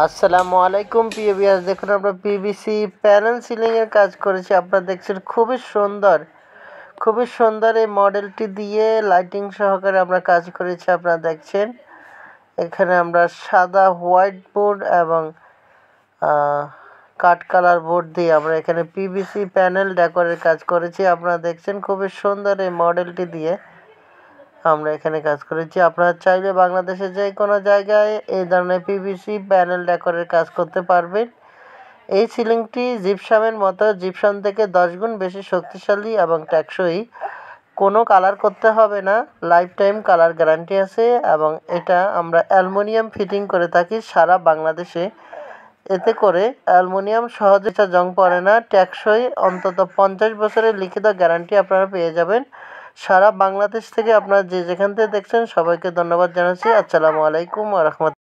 আসসালামু আলাইকুম প্রিয় ভিউয়ার্স, দেখুন আমরা পিভিসি প্যানেল সিলিংয়ের কাজ করেছি। আপনারা দেখছেন খুবই সুন্দর এই মডেলটি দিয়ে লাইটিং সহকারে আমরা কাজ করেছি। আপনারা দেখছেন এখানে আমরা সাদা হোয়াইট বোর্ড এবং কাঠ কালার বোর্ড দিয়ে আমরা এখানে পিভিসি প্যানেল ডেকোরের কাজ করেছি। আপনারা দেখছেন খুবই সুন্দর এই মডেলটি দিয়ে আমরা এখানে কাজ করেছি। আপনারা চাইলে বাংলাদেশের যে কোনো জায়গায় এই ধরনের পিভিসি প্যানেল ডেকোরের কাজ করতে পারবেন। এই সিলিংটি জিপসামের মতো জিপসাম থেকে 10 গুণ বেশি শক্তিশালী এবং টেকসই। কোনো কালার করতে হবে না, লাইফ টাইম কালার গ্যারান্টি আছে এবং এটা আমরা অ্যালুমিনিয়াম ফিটিং করে থাকি সারা বাংলাদেশে। এতে করে অ্যালুমিনিয়াম সহজে জং পড়ে না, টেকসই, অন্তত 50 বছরের লিখিত গ্যারান্টি আপনারা পেয়ে যাবেন। সারা বাংলাদেশ থেকে আপনারা যেখান থেকে দেখছেন সবাইকে ধন্যবাদ জানাচ্ছি। আসসালামু আলাইকুম ওয়া রাহমাতুল্লাহ।